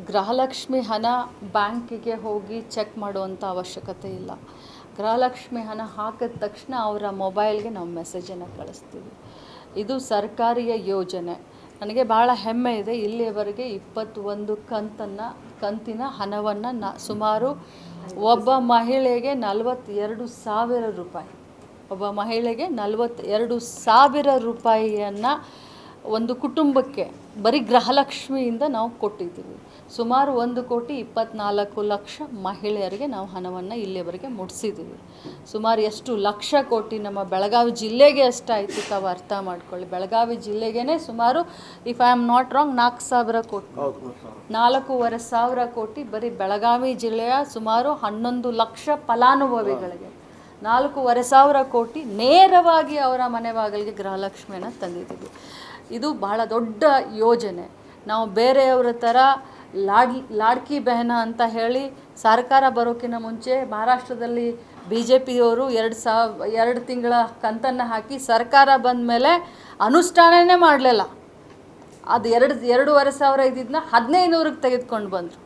ಗೃಹಲಕ್ಷ್ಮಿ ಹಣ ಬ್ಯಾಂಕಿಗೆ ಹೋಗಿ ಚೆಕ್ ಮಾಡುವಂಥ ಅವಶ್ಯಕತೆ ಇಲ್ಲ. ಗೃಹಲಕ್ಷ್ಮಿ ಹಣ ಹಾಕಿದ ತಕ್ಷಣ ಅವರ ಮೊಬೈಲ್ಗೆ ನಾವು ಮೆಸೇಜನ್ನು ಕಳಿಸ್ತೀವಿ. ಇದು ಸರ್ಕಾರಿಯ ಯೋಜನೆ. ನನಗೆ ಭಾಳ ಹೆಮ್ಮೆ ಇದೆ. ಇಲ್ಲಿಯವರೆಗೆ 21 ಕಂತಿನ ಹಣವನ್ನು ಸುಮಾರು ಒಬ್ಬ ಮಹಿಳೆಗೆ 42,000 ರೂಪಾಯಿ, ಒಬ್ಬ ಮಹಿಳೆಗೆ 42,000 ರೂಪಾಯಿಯನ್ನು ಒಂದು ಕುಟುಂಬಕ್ಕೆ ಬರೀ ಗೃಹಲಕ್ಷ್ಮಿಯಿಂದ ನಾವು ಕೊಟ್ಟಿದ್ದೀವಿ. ಸುಮಾರು 1,24,00,000 ಮಹಿಳೆಯರಿಗೆ ನಾವು ಹಣವನ್ನು ಇಲ್ಲಿಯವರೆಗೆ ಮುಟ್ಟಿಸಿದ್ದೀವಿ. ಸುಮಾರು ಎಷ್ಟು ಲಕ್ಷ ಕೋಟಿ ನಮ್ಮ ಬೆಳಗಾವಿ ಜಿಲ್ಲೆಗೆ ಎಷ್ಟಾಯಿತು ತಾವು ಅರ್ಥ ಮಾಡ್ಕೊಳ್ಳಿ. ಬೆಳಗಾವಿ ಜಿಲ್ಲೆಗೇ ಸುಮಾರು if I am not wrong 4,000 ಕೋಟಿ, 4,500 ಕೋಟಿ ಬರೀ ಬೆಳಗಾವಿ ಜಿಲ್ಲೆಯ ಸುಮಾರು 11 ಲಕ್ಷ ಫಲಾನುಭವಿಗಳಿಗೆ 4,500 ಕೋಟಿ ನೇರವಾಗಿ ಅವರ ಮನೆ ಬಾಗಿಲಿಗೆ ಗೃಹಲಕ್ಷ್ಮಿಯನ್ನು ತಂದಿದ್ದೀವಿ. ಇದು ಬಹಳ ದೊಡ್ಡ ಯೋಜನೆ. ನಾವು ಬೇರೆಯವರ ಥರ ಲಾಡ್ಕಿ ಬೆಹನ ಅಂತ ಹೇಳಿ ಸರ್ಕಾರ ಬರೋಕ್ಕಿಂತ ಮುಂಚೆ ಮಹಾರಾಷ್ಟ್ರದಲ್ಲಿ BJPಯವರು 2 ತಿಂಗಳ ಕಂತನ್ನು ಹಾಕಿ ಸರ್ಕಾರ ಬಂದ ಮೇಲೆ ಅನುಷ್ಠಾನನೇ ಮಾಡಲಿಲ್ಲ. ಅದು 2,500 ಇದ್ದಿದ್ದನ್ನ 1,500ಕ್ಕೆ ತೆಗೆದುಕೊಂಡು ಬಂದರು.